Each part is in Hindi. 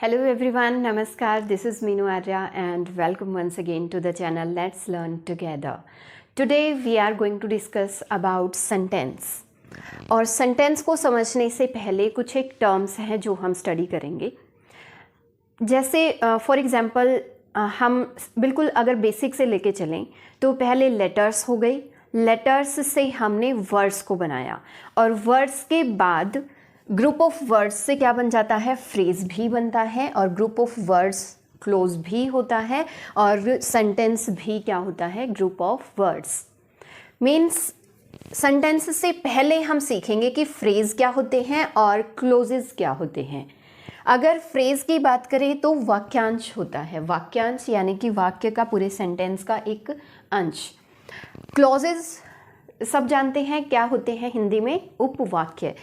Hello everyone, Namaskar, this is Meenu Arya and welcome once again to the channel Let's Learn Together. Today we are going to discuss about sentence. और sentence को समझने से पहले कुछ एक terms हैं जो हम study करेंगे. जैसे for example हम बिल्कुल अगर basic से लेके चलें तो पहले letters हो गई, letters से हमने words को बनाया और words के बाद ग्रुप ऑफ वर्ड्स से क्या बन जाता है, फ्रेज भी बनता है और ग्रुप ऑफ वर्ड्स क्लोज भी होता है और सेंटेंस भी क्या होता है, group of words. Means sentence से पहले हम सीखेंगे कि फ्रेज क्या होते हैं और क्लोजेस क्या होते हैं. अगर फ्रेज की बात करें तो वाक्यांश होता है, वाक्यांश यानी कि वाक्य का पूरे सेंटेंस का एक अंश. क्लोजेस सब जानते हैं क्या होते हैं, हिंदी में उपवाक्य.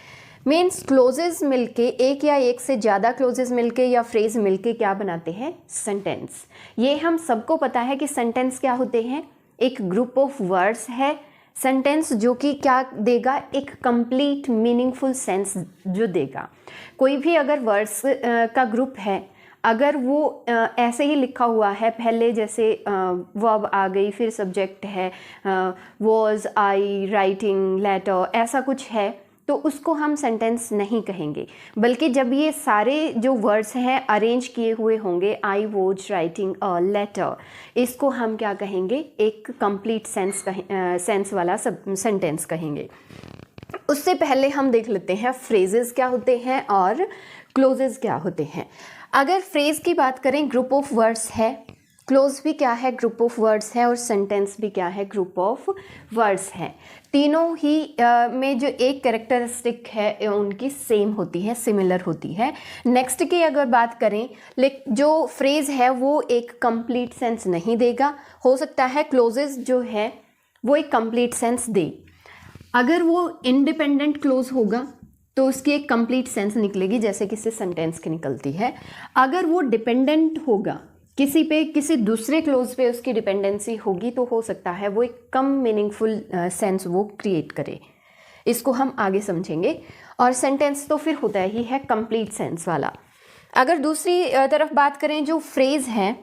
मीन्स क्लोजेस मिलके एक या एक से ज़्यादा क्लोजेस मिलके या फ्रेज मिलके क्या बनाते हैं, सेंटेंस. ये हम सबको पता है कि सेंटेंस क्या होते हैं, एक ग्रुप ऑफ वर्ड्स है सेंटेंस जो कि क्या देगा, एक कंप्लीट मीनिंगफुल सेंस जो देगा. कोई भी अगर वर्ड्स का ग्रुप है, अगर वो ऐसे ही लिखा हुआ है, पहले जैसे वर्ब आ गई फिर सब्जेक्ट है, वॉज, आई, राइटिंग, लेटर, ऐसा कुछ है तो उसको हम सेंटेंस नहीं कहेंगे. बल्कि जब ये सारे जो वर्ड्स हैं अरेंज किए हुए होंगे, I was writing a letter, इसको हम क्या कहेंगे, एक कंप्लीट सेंस वाला सेंटेंस कहेंगे. उससे पहले हम देख लेते हैं फ्रेजेस क्या होते हैं और क्लोजेस क्या होते हैं. अगर फ्रेज की बात करें, ग्रुप ऑफ वर्ड्स है, क्लोज भी क्या है, ग्रुप ऑफ वर्ड्स है और सेंटेंस भी क्या है, ग्रुप ऑफ वर्ड्स है. तीनों ही में जो एक कैरेक्टरिस्टिक है उनकी सेम होती है, सिमिलर होती है. नेक्स्ट की अगर बात करें, जो फ्रेज है वो एक कंप्लीट सेंस नहीं देगा. हो सकता है क्लोजेस जो है वो एक कंप्लीट सेंस दे. अगर वो इंडिपेंडेंट क्लोज होगा तो उसकी एक कंप्लीट सेंस निकलेगी जैसे किसी सेंटेंस की निकलती है. अगर वो डिपेंडेंट होगा किसी पे, किसी दूसरे क्लोज पे उसकी डिपेंडेंसी होगी तो हो सकता है वो एक कम मीनिंगफुल सेंस वो क्रिएट करे. इसको हम आगे समझेंगे. और सेंटेंस तो फिर होता ही है कंप्लीट सेंस वाला. अगर दूसरी तरफ बात करें, जो फ्रेज है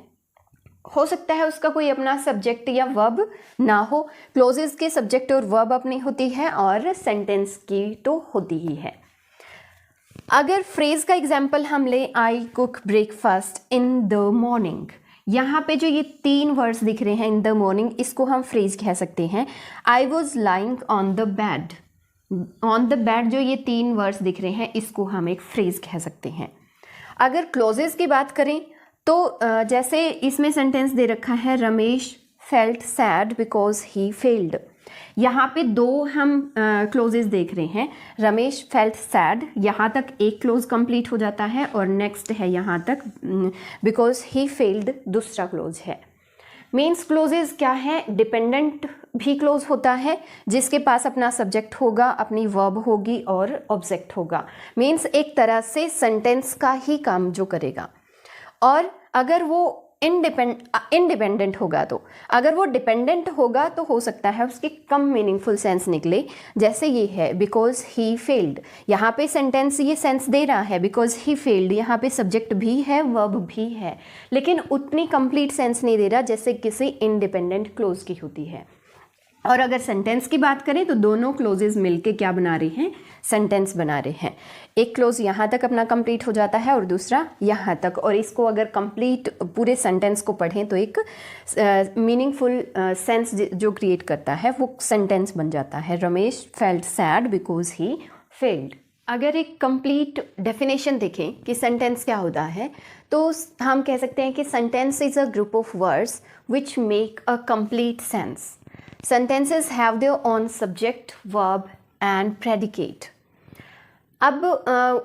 हो सकता है उसका कोई अपना सब्जेक्ट या वर्ब ना हो. क्लोजेस के सब्जेक्ट और वर्ब अपनी होती है और सेंटेंस की तो होती ही है. अगर फ्रेज का एग्जाम्पल हम ले, I cook breakfast in the morning, यहाँ पे जो ये तीन वर्ड्स दिख रहे हैं इन द मॉर्निंग, इसको हम फ्रेज कह सकते हैं. I was lying on the bed, on the bed जो ये तीन वर्ड्स दिख रहे हैं इसको हम एक फ्रेज कह सकते हैं. अगर क्लोजेस की बात करें तो जैसे इसमें सेंटेंस दे रखा है, Ramesh felt sad because he failed. यहाँ पे दो हम क्लोजेस देख रहे हैं, रमेश फेल्ट सैड, यहाँ तक एक क्लोज कंप्लीट हो जाता है और नेक्स्ट है यहाँ तक बिकॉज ही फेल्ड, दूसरा क्लोज है. मीन्स क्लोजेस क्या है, डिपेंडेंट भी क्लोज होता है जिसके पास अपना सब्जेक्ट होगा, अपनी वर्ब होगी और ऑब्जेक्ट होगा. मीन्स एक तरह से सेंटेंस का ही काम जो करेगा. और अगर वो इंडिपेंडेंट होगा, तो अगर वो डिपेंडेंट होगा तो हो सकता है उसकी कम मीनिंगफुल सेंस निकले. जैसे ये है बिकॉज ही फेल्ड, यहाँ पे सेंटेंस ये सेंस दे रहा है बिकॉज ही फेल्ड, यहाँ पे सब्जेक्ट भी है, वर्ब भी है, लेकिन उतनी कंप्लीट सेंस नहीं दे रहा जैसे किसी इंडिपेंडेंट क्लोज की होती है. और अगर सेंटेंस की बात करें तो दोनों क्लोजेस मिलके क्या बना रहे हैं, सेंटेंस बना रहे हैं. एक क्लोज यहाँ तक अपना कंप्लीट हो जाता है और दूसरा यहाँ तक, और इसको अगर कंप्लीट पूरे सेंटेंस को पढ़ें तो एक मीनिंगफुल सेंस जो क्रिएट करता है वो सेंटेंस बन जाता है. Ramesh felt sad because he failed. अगर एक कंप्लीट डेफिनेशन देखें कि सेंटेंस क्या होता है तो हम कह सकते हैं कि sentence is a group of words which make a complete sense. Sentences have their own subject, verb and predicate. अब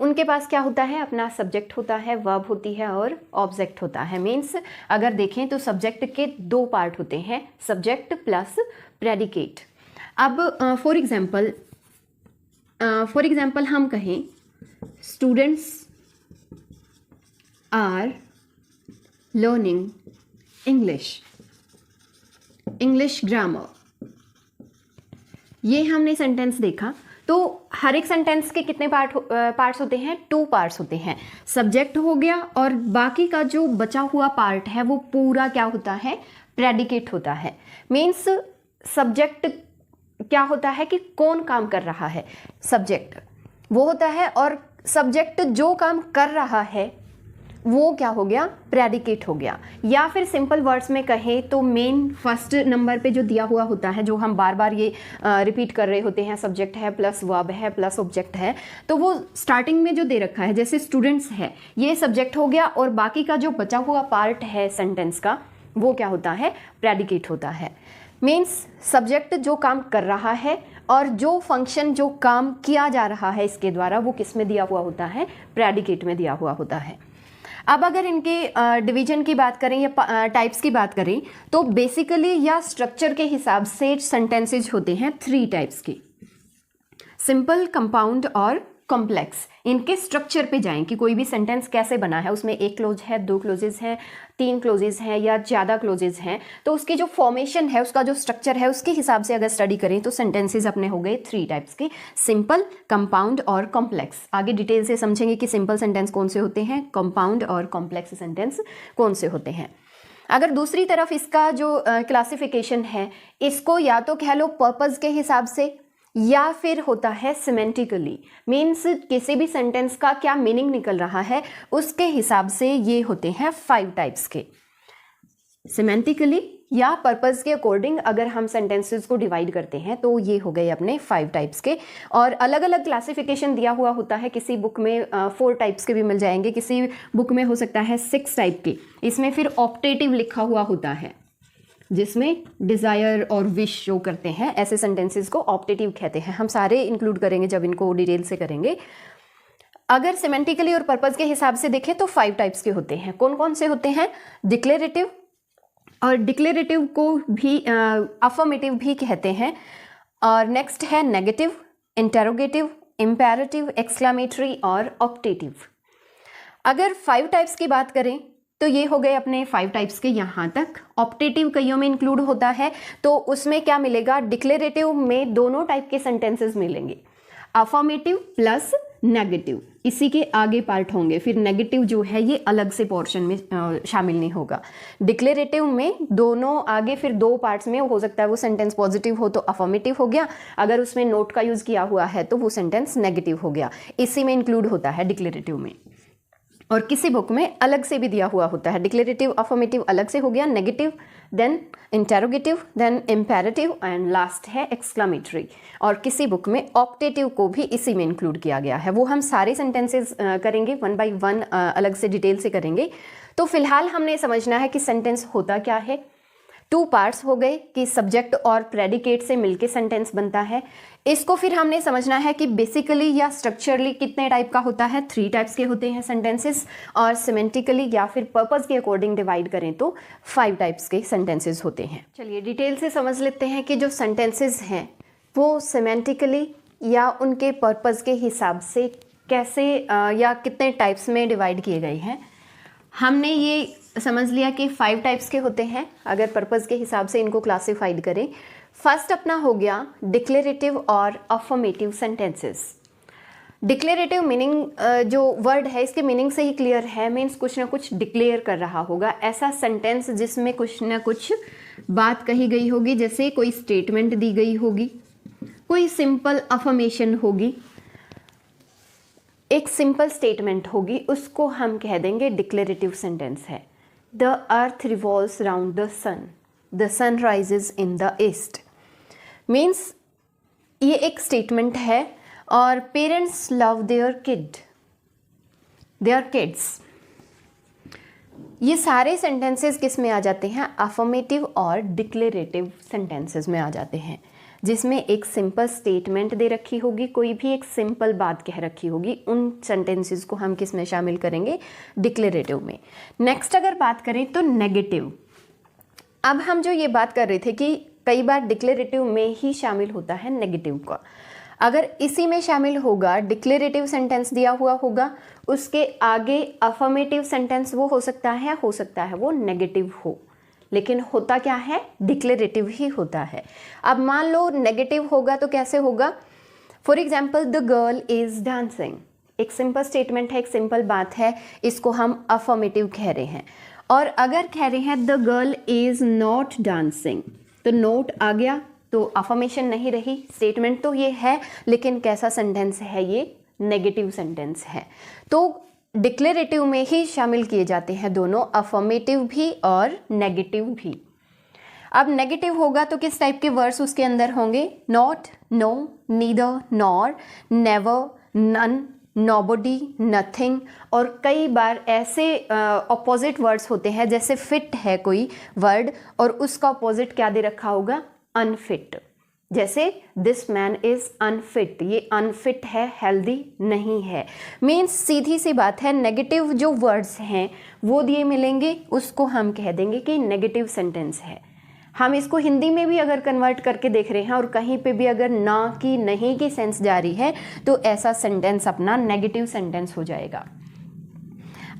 उनके पास क्या होता है, अपना सब्जेक्ट होता है, वर्ब होती है और ऑब्जेक्ट होता है. मीन्स अगर देखें तो सब्जेक्ट के दो पार्ट होते हैं, सब्जेक्ट प्लस प्रेडिकेट. अब फॉर एग्जाम्पल हम कहें, students are learning English grammar. ये हमने सेंटेंस देखा तो तो हर एक सेंटेंस के कितने पार्ट्स होते हैं? 2 पार्ट्स होते हैं। सब्जेक्ट हो गया और बाकी का जो बचा हुआ पार्ट है वो पूरा क्या होता है? प्रेडिकेट होता है। मीन्स सब्जेक्ट क्या होता है कि कौन काम कर रहा है, सब्जेक्ट वो होता है, और सब्जेक्ट जो काम कर रहा है वो क्या हो गया? प्रेडिकेट हो गया। या फिर सिंपल वर्ड्स में कहें तो मेन फर्स्ट नंबर पे जो दिया हुआ होता है, जो हम बार बार ये रिपीट कर रहे होते हैं, सब्जेक्ट है प्लस वर्ब है प्लस ऑब्जेक्ट है, तो वो स्टार्टिंग में जो दे रखा है, जैसे स्टूडेंट्स है, ये सब्जेक्ट हो गया और बाकी का जो बचा हुआ पार्ट है सेंटेंस का वो क्या होता है? प्रेडिकेट होता है। मीन्स सब्जेक्ट जो काम कर रहा है और जो फंक्शन जो काम किया जा रहा है इसके द्वारा वो किस में दिया हुआ होता है? प्रेडिकेट में दिया हुआ होता है। अब अगर इनके डिवीजन की बात करें या टाइप्स की बात करें तो बेसिकली या स्ट्रक्चर के हिसाब से सेंटेंसेज होते हैं 3 टाइप्स के, सिंपल, कंपाउंड और कॉम्प्लेक्स। इनके स्ट्रक्चर पे जाएं कि कोई भी सेंटेंस कैसे बना है, उसमें 1 क्लोज है, 2 क्लोजेज हैं, 3 क्लोजेज हैं या ज़्यादा क्लोजेज हैं, तो उसकी जो फॉर्मेशन है, उसका जो स्ट्रक्चर है, उसके हिसाब से अगर स्टडी करें तो सेंटेंसेज अपने हो गए 3 टाइप्स के, सिंपल, कंपाउंड और कॉम्प्लेक्स। आगे डिटेल से समझेंगे कि सिंपल सेंटेंस कौन से होते हैं, कंपाउंड और कॉम्प्लेक्स सेंटेंस कौन से होते हैं। अगर दूसरी तरफ इसका जो क्लासिफिकेशन है, इसको या तो कह लो पर्पस के हिसाब से या फिर होता है सिमेंटिकली। मीन्स किसी भी सेंटेंस का क्या मीनिंग निकल रहा है उसके हिसाब से ये होते हैं 5 टाइप्स के। सिमेंटिकली या पर्पस के अकॉर्डिंग अगर हम सेंटेंसेस को डिवाइड करते हैं तो ये हो गए अपने 5 टाइप्स के। और अलग अलग क्लासिफिकेशन दिया हुआ होता है, किसी बुक में 4 टाइप्स के भी मिल जाएंगे, किसी बुक में हो सकता है 6 टाइप के। इसमें फिर ऑप्टेटिव लिखा हुआ होता है जिसमें डिज़ायर और विश शो करते हैं, ऐसे सेंटेंसेस को ऑप्टेटिव कहते हैं। हम सारे इंक्लूड करेंगे जब इनको डिटेल से करेंगे। अगर सिमेंटिकली और पर्पस के हिसाब से देखें तो 5 टाइप्स के होते हैं। कौन कौन से होते हैं? डिक्लेरेटिव, और डिक्लेरेटिव को भी अफर्मेटिव भी कहते हैं। और नेक्स्ट है नेगेटिव, इंटेरोगेटिव, इम्पेरेटिव, एक्सक्लेमेटरी और ऑप्टेटिव। अगर 5 टाइप्स की बात करें तो ये हो गए अपने 5 टाइप्स के यहाँ तक। ऑप्टेटिव कईयों में इंक्लूड होता है, तो उसमें क्या मिलेगा? डिक्लेरेटिव में दोनों टाइप के सेंटेंसेस मिलेंगे, अफर्मेटिव प्लस नेगेटिव, इसी के आगे पार्ट होंगे। फिर नेगेटिव जो है ये अलग से पोर्शन में शामिल नहीं होगा। डिक्लेरेटिव में दोनों आगे फिर 2 पार्ट्स में हो सकता है वो सेंटेंस पॉजिटिव हो तो अफर्मेटिव हो गया, अगर उसमें नोट का यूज़ किया हुआ है तो वो सेंटेंस नेगेटिव हो गया। इसी में इंक्लूड होता है डिक्लेरेटिव में। और किसी बुक में अलग से भी दिया हुआ होता है, डिक्लेरेटिव अफर्मेटिव अलग से हो गया, negative, then interrogative, then imperative and last है एक्सक्लेमेटरी। और किसी बुक में ऑप्टेटिव को भी इसी में इंक्लूड किया गया है। वो हम सारे सेंटेंसेस करेंगे 1 बाय 1, अलग से डिटेल से करेंगे। तो फिलहाल हमने समझना है कि सेंटेंस होता क्या है। 2 पार्ट्स हो गए कि सब्जेक्ट और प्रेडिकेट से मिलके सेंटेंस बनता है। इसको फिर हमने समझना है कि बेसिकली या स्ट्रक्चरली कितने टाइप का होता है, 3 टाइप्स के होते हैं सेंटेंसेस, और सिमेंटिकली या फिर पर्पस के अकॉर्डिंग डिवाइड करें तो 5 टाइप्स के सेंटेंसेस होते हैं। चलिए डिटेल से समझ लेते हैं कि जो सेंटेंसेस हैं वो सिमेंटिकली या उनके पर्पस के हिसाब से कैसे या कितने टाइप्स में डिवाइड किए गए हैं। हमने ये समझ लिया कि 5 टाइप्स के होते हैं अगर पर्पस के हिसाब से इनको क्लासिफाइड करें। फर्स्ट अपना हो गया डिक्लेरेटिव और अफर्मेटिव सेंटेंसेस। डिक्लेरेटिव मीनिंग जो वर्ड है इसके मीनिंग से ही क्लियर है, मीन्स कुछ ना कुछ डिक्लेयर कर रहा होगा, ऐसा सेंटेंस जिसमें कुछ ना कुछ बात कही गई होगी, जैसे कोई स्टेटमेंट दी गई होगी, कोई सिंपल अफर्मेशन होगी, एक सिंपल स्टेटमेंट होगी, उसको हम कह देंगे डिक्लेरेटिव सेंटेंस है। The earth revolves round the sun rises in the east. Means ये एक स्टेटमेंट है। और पेरेंट्स लव देयर किड्स। ये सारे सेंटेंसेस किस में आ जाते हैं? अफर्मेटिव और डिक्लेरेटिव सेंटेंसेस में आ जाते हैं, जिसमें एक सिंपल स्टेटमेंट दे रखी होगी, कोई भी एक सिंपल बात कह रखी होगी। उन सेंटेंसेस को हम किस में शामिल करेंगे? डिक्लेरेटिव में। नेक्स्ट अगर बात करें तो नेगेटिव। अब हम जो ये बात कर रहे थे कि कई बार डिक्लेरेटिव में ही शामिल होता है नेगेटिव का, अगर इसी में शामिल होगा, डिक्लेरेटिव सेंटेंस दिया हुआ होगा, उसके आगे अफर्मेटिव सेंटेंस वो हो सकता है वो नेगेटिव हो, लेकिन होता क्या है? डिक्लेरेटिव ही होता है। अब मान लो नेगेटिव होगा तो कैसे होगा? For example the girl is dancing, एक सिंपल स्टेटमेंट है, एक सिंपल बात है, इसको हम अफर्मेटिव कह रहे हैं। और अगर कह रहे हैं the girl is not dancing, तो नोट आ गया तो अफर्मेशन नहीं रही, स्टेटमेंट तो ये है लेकिन कैसा सेंटेंस है, ये नेगेटिव सेंटेंस है। तो डिक्लेरेटिव में ही शामिल किए जाते हैं दोनों, अफर्मेटिव भी और नेगेटिव भी। अब नेगेटिव होगा तो किस टाइप के वर्ड्स उसके अंदर होंगे, not, no, neither, nor, never, none, nobody, nothing. और कई बार ऐसे ऑपोजिट वर्ड्स होते हैं, जैसे फिट है कोई वर्ड और उसका ऑपोजिट क्या दे रखा होगा, अनफिट। जैसे दिस मैन इज अनफिट, ये अनफिट है, हेल्दी नहीं है। मीन्स सीधी सी बात है, नेगेटिव जो वर्ड्स हैं वो दिए मिलेंगे, उसको हम कह देंगे कि नेगेटिव सेंटेंस है। हम इसको हिंदी में भी अगर कन्वर्ट करके देख रहे हैं और कहीं पे भी अगर ना की नहीं की सेंस जा रही है तो ऐसा सेंटेंस अपना नेगेटिव सेंटेंस हो जाएगा।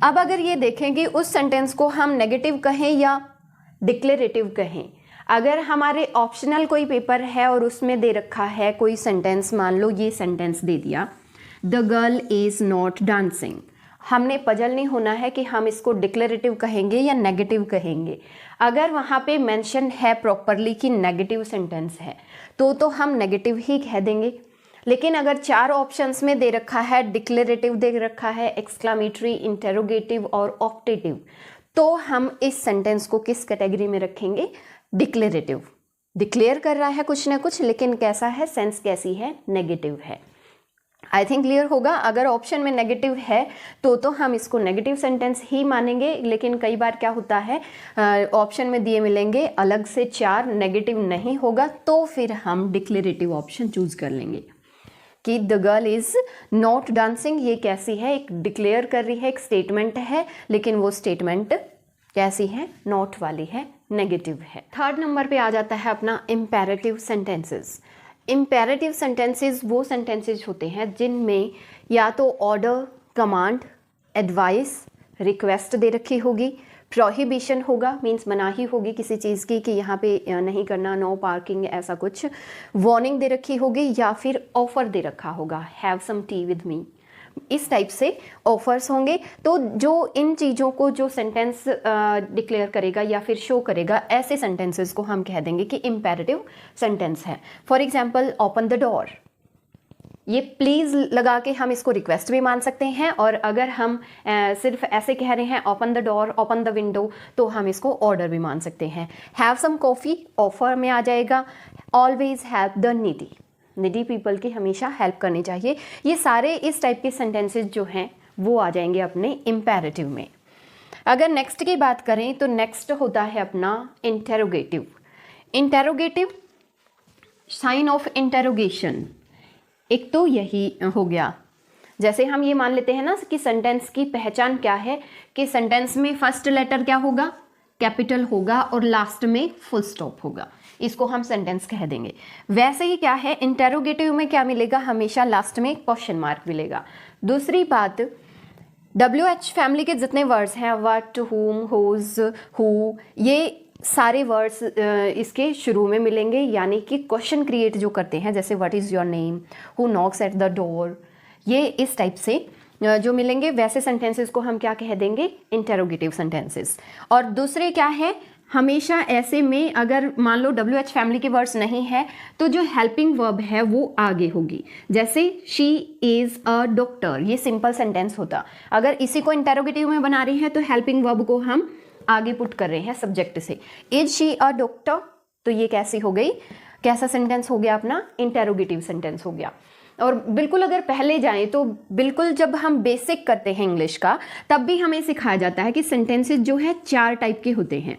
अब अगर ये देखें कि उस सेंटेंस को हम नेगेटिव कहें या डिक्लेरेटिव कहें, अगर हमारे ऑप्शनल कोई पेपर है और उसमें दे रखा है कोई सेंटेंस, मान लो ये सेंटेंस दे दिया, the girl is not dancing, हमने पजल नहीं होना है कि हम इसको डिक्लेरेटिव कहेंगे या नेगेटिव कहेंगे। अगर वहाँ पे मेंशन है प्रॉपरली कि नेगेटिव सेंटेंस है तो हम नेगेटिव ही कह देंगे। लेकिन अगर 4 ऑप्शंस में दे रखा है, डिक्लेरेटिव दे रखा है, एक्सक्लामेटरी, इंटेरोगेटिव और ऑप्टेटिव, तो हम इस सेंटेंस को किस कैटेगरी में रखेंगे, डिक्लेरेटिव। डिक्लेयर कर रहा है कुछ ना कुछ, लेकिन कैसा है, सेंस कैसी है, नेगेटिव है। आई थिंक क्लियर होगा। अगर ऑप्शन में नेगेटिव है तो हम इसको नेगेटिव सेंटेंस ही मानेंगे, लेकिन कई बार क्या होता है, ऑप्शन में दिए मिलेंगे अलग से 4, नेगेटिव नहीं होगा तो फिर हम डिक्लेरेटिव ऑप्शन चूज कर लेंगे कि the girl is not dancing, ये कैसी है, एक डिक्लेयर कर रही है, एक स्टेटमेंट है, लेकिन वो स्टेटमेंट कैसी है, नॉट वाली है, नेगेटिव है। 3rd नंबर पे आ जाता है अपना इम्पेरेटिव सेंटेंसेस। इम्पेरेटिव सेंटेंसेस वो सेंटेंसेस होते हैं जिनमें या तो ऑर्डर, कमांड, एडवाइस, रिक्वेस्ट दे रखी होगी, प्रोहिबिशन होगा, मीन्स मनाही होगी किसी चीज़ की कि यहाँ पे नहीं करना, नो पार्किंग, ऐसा कुछ, वार्निंग दे रखी होगी, या फिर ऑफर दे रखा होगा, have some tea with me, इस टाइप से ऑफर्स होंगे। तो जो इन चीज़ों को जो सेंटेंस डिक्लेयर करेगा या फिर शो करेगा, ऐसे सेंटेंसेस को हम कह देंगे कि इम्पेरेटिव सेंटेंस है। For example open the door, ये प्लीज़ लगा के हम इसको रिक्वेस्ट भी मान सकते हैं, और अगर हम सिर्फ ऐसे कह रहे हैं open the door, open the window, तो हम इसको ऑर्डर भी मान सकते हैं। हैव सम कॉफ़ी ऑफर में आ जाएगा। Always help the needy people की हमेशा हेल्प करनी चाहिए। ये सारे इस टाइप के सेंटेंसेस जो हैं वो आ जाएंगे अपने इम्पेरेटिव में। अगर नेक्स्ट की बात करें तो नेक्स्ट होता है अपना interrogative. Interrogative sign of interrogation, एक तो यही हो गया। जैसे हम ये मान लेते हैं ना कि सेंटेंस की पहचान क्या है, कि सेंटेंस में फर्स्ट लेटर क्या होगा, कैपिटल होगा, और लास्ट में फुल स्टॉप होगा, इसको हम सेंटेंस कह देंगे। वैसे ही क्या है, इंटेरोगेटिव में क्या मिलेगा, हमेशा लास्ट में क्वेश्चन मार्क मिलेगा। दूसरी बात, WH फैमिली के जितने वर्ड्स हैं, व्हाट, हुम, हुज, हु, ये सारे वर्ड्स इसके शुरू में मिलेंगे, यानी कि क्वेश्चन क्रिएट जो करते हैं, जैसे what is your name, who Knox at the door, ये इस टाइप से जो मिलेंगे, वैसे सेंटेंसेस को हम क्या कह देंगे, इंटेरोगेटिव सेंटेंसेस। और दूसरे क्या है, हमेशा ऐसे में अगर मान लो WH फैमिली के वर्ड्स नहीं है तो जो हेल्पिंग वर्ब है वो आगे होगी। जैसे शी इज़ अ डॉक्टर, ये सिंपल सेंटेंस होता, अगर इसी को इंटेरोगेटिव में बना रही है तो हेल्पिंग वर्ब को हम आगे पुट कर रहे हैं सब्जेक्ट से। इज शी अ डॉक्टर, तो ये कैसी हो गई, कैसा सेंटेंस हो गया अपना, इंटेरोगेटिव सेंटेंस हो गया। और बिल्कुल अगर पहले जाएं तो बिल्कुल जब हम बेसिक करते हैं इंग्लिश का, तब भी हमें सिखाया जाता है कि सेंटेंसेस जो है 4 टाइप के होते हैं।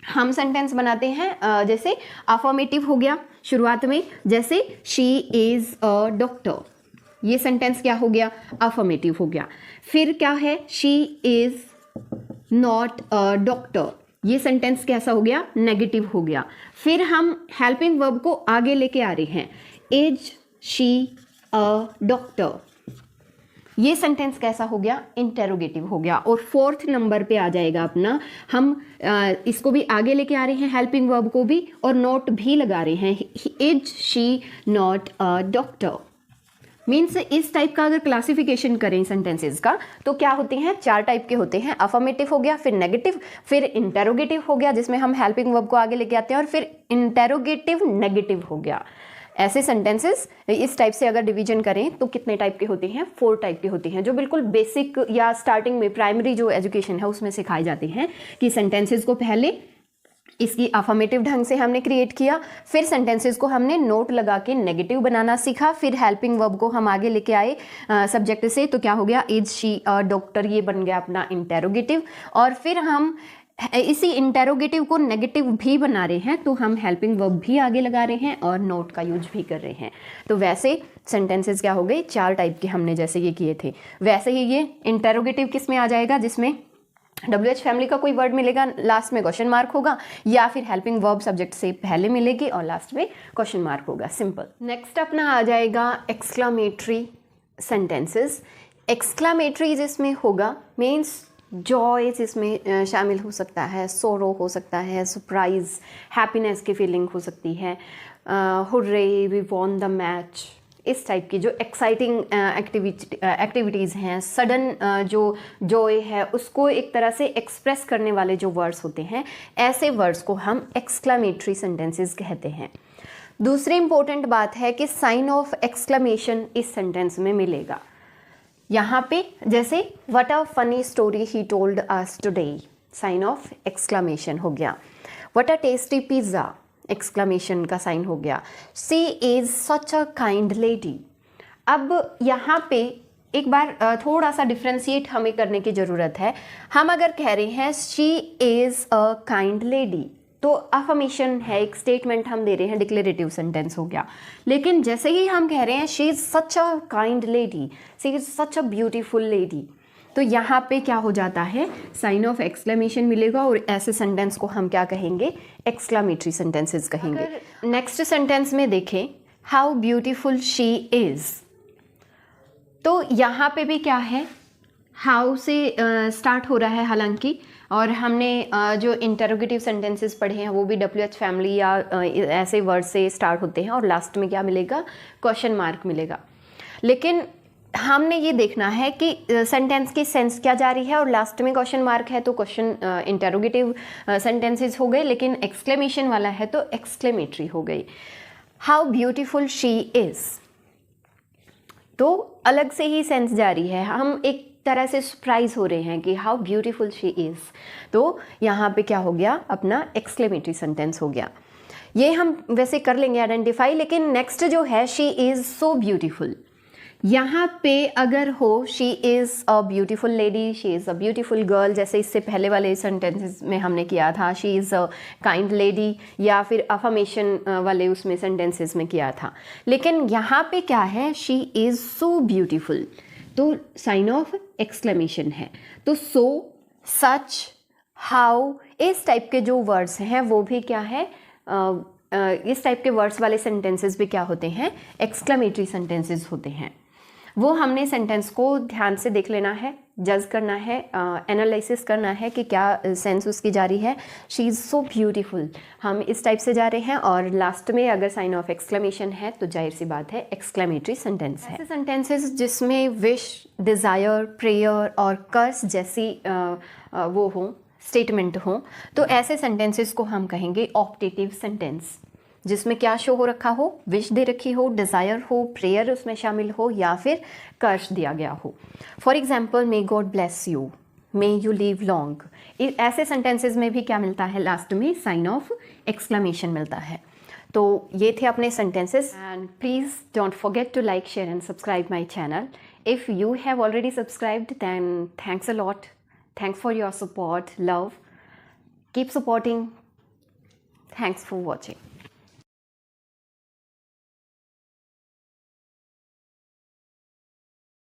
हम सेंटेंस बनाते हैं जैसे अफर्मेटिव हो गया शुरुआत में, जैसे शी इज़ अ डॉक्टर, ये सेंटेंस क्या हो गया, अफर्मेटिव हो गया। फिर क्या है, she is not a doctor, ये सेंटेंस कैसा हो गया, नेगेटिव हो गया। फिर हम हेल्पिंग वर्ब को आगे लेके आ रहे हैं, इज शी अ डॉक्टर, ये सेंटेंस कैसा हो गया, इंटेरोगेटिव हो गया। और 4th नंबर पे आ जाएगा अपना, हम इसको भी आगे लेके आ रहे हैं, हेल्पिंग वर्ब को भी, और नॉट भी लगा रहे हैं, is she not a doctor, means इस टाइप का अगर क्लासिफिकेशन करें सेंटेंसेस का तो क्या होते हैं, 4 टाइप के होते हैं। अफर्मेटिव हो गया, फिर नेगेटिव, फिर इंटेरोगेटिव हो गया जिसमें हम हेल्पिंग वर्ब को आगे लेके आते हैं, और फिर इंटेरोगेटिव नेगेटिव हो गया। ऐसे सेंटेंसेस इस टाइप से अगर डिवीजन करें तो कितने टाइप के होते हैं, 4 टाइप के होते हैं, जो बिल्कुल बेसिक या स्टार्टिंग में प्राइमरी जो एजुकेशन है उसमें सिखाए जाते हैं कि सेंटेंसेस को पहले इसकी अफर्मेटिव ढंग से हमने क्रिएट किया, फिर सेंटेंसेस को हमने नोट लगा के नेगेटिव बनाना सीखा, फिर हेल्पिंग वर्ब को हम आगे लेके आए सब्जेक्ट से, तो क्या हो गया, इज शी अ डॉक्टर, ये बन गया अपना इंटेरोगेटिव। और फिर हम इसी इंटेरोगेटिव को नेगेटिव भी बना रहे हैं तो हम हेल्पिंग वर्ब भी आगे लगा रहे हैं और नोट का यूज भी कर रहे हैं। तो वैसे सेंटेंसेस क्या हो गए, 4 टाइप के हमने जैसे ये किए थे। वैसे ही ये इंटेरोगेटिव किस में आ जाएगा, जिसमें WH फैमिली का कोई वर्ड मिलेगा, लास्ट में क्वेश्चन मार्क होगा, या फिर हेल्पिंग वर्ब सब्जेक्ट से पहले मिलेगी और लास्ट में क्वेश्चन मार्क होगा, सिंपल। नेक्स्ट अपना आ जाएगा एक्सक्लामेटरी सेंटेंसेस। एक्सक्लामेटरी जिसमें होगा मीन्स जॉय जिसमें शामिल हो सकता है, सोरो हो सकता है, सरप्राइज, हैप्पीनेस की फीलिंग हो सकती है, hurray we won the match, इस टाइप की जो एक्साइटिंग एक्टिविटीज़ हैं, सडन जो जॉय है उसको एक तरह से एक्सप्रेस करने वाले जो वर्ड्स होते हैं, ऐसे वर्ड्स को हम एक्सक्लामेटरी सेंटेंसेस कहते हैं। दूसरी इंपॉर्टेंट बात है कि साइन ऑफ एक्सक्लेमेशन इस सेंटेंस में मिलेगा। यहाँ पे जैसे what a funny story he told us today, sign of exclamation हो गया। What a tasty pizza, exclamation का साइन हो गया। She is such a kind lady. अब यहाँ पे एक बार थोड़ा सा डिफ्रेंशिएट हमें करने की ज़रूरत है। हम अगर कह रहे हैं she is a kind lady तो अफर्मेशन है, एक स्टेटमेंट हम दे रहे हैं, डिक्लेरेटिव सेंटेंस हो गया। लेकिन जैसे ही हम कह रहे हैं she is such a kind lady, she is such a beautiful lady, तो यहाँ पे क्या हो जाता है, साइन ऑफ एक्सक्लेमेशन मिलेगा और ऐसे सेंटेंस को हम क्या कहेंगे, एक्सक्लामेटरी सेंटेंसेस कहेंगे। नेक्स्ट सेंटेंस में देखें, हाउ ब्यूटीफुल शी इज़, तो यहाँ पे भी क्या है, हाउ से स्टार्ट हो रहा है हालांकि, और हमने जो इंटरोगेटिव सेंटेंसेस पढ़े हैं वो भी WH फैमिली या ऐसे वर्ड से स्टार्ट होते हैं और लास्ट में क्या मिलेगा, क्वेश्चन मार्क मिलेगा। लेकिन हमने ये देखना है कि सेंटेंस की सेंस क्या जा रही है, और लास्ट में क्वेश्चन मार्क है तो क्वेश्चन इंटरोगेटिव सेंटेंसेस हो गए, लेकिन एक्सक्लेमेशन वाला है तो एक्सक्लेमेटरी हो गई। हाउ ब्यूटीफुल शी इज़, तो अलग से ही सेंस जा रही है, हम एक तरह से सरप्राइज हो रहे हैं कि हाउ ब्यूटीफुल शी इज़, तो यहाँ पे क्या हो गया, अपना एक्सक्लेमेटरी सेंटेंस हो गया। ये हम वैसे कर लेंगे आइडेंटिफाई, लेकिन नेक्स्ट जो है शी इज़ सो ब्यूटीफुल, यहाँ पे अगर हो she is a beautiful lady, she is a beautiful girl, जैसे इससे पहले वाले सेंटेंसेस में हमने किया था she is a kind lady, या फिर अफर्मेशन वाले उसमें सेंटेंसेस में किया था। लेकिन यहाँ पे क्या है, शी इज़ सो ब्यूटीफुल, तो साइन ऑफ एक्सक्लेमेशन है। तो सो, सच, हाउ, इस टाइप के जो वर्ड्स हैं वो भी क्या है, इस टाइप के वर्ड्स वाले सेंटेंसेस भी क्या होते हैं, एक्सक्लेमेटरी सेंटेंसेस होते हैं। वो हमने सेंटेंस को ध्यान से देख लेना है, जज करना है, एनालिसिस करना है कि क्या सेंस उसकी जा रही है। शी इज़ सो ब्यूटीफुल, हम इस टाइप से जा रहे हैं, और लास्ट में अगर साइन ऑफ एक्सक्लेमेशन है तो जाहिर सी बात है एक्सक्लेमेटरी सेंटेंस है। ऐसे सेंटेंसेस जिसमें विश, डिज़ायर, प्रेयर और कर्स जैसी वो हो, स्टेटमेंट हो, तो ऐसे सेंटेंसेस को हम कहेंगे ऑप्टेटिव सेंटेंस, जिसमें क्या शो हो रखा हो, विश दे रखी हो, डिज़ायर हो, प्रेयर उसमें शामिल हो, या फिर कर्स दिया गया हो। For example, may God bless you, may you live long, ऐसे सेंटेंसेस में भी क्या मिलता है, लास्ट में साइन ऑफ एक्सक्लेमेशन मिलता है। तो ये थे अपने sentences, and please don't forget to like, share and subscribe my channel. If you have already subscribed then thanks a lot. Thanks for your support, love. Keep supporting. Thanks for watching.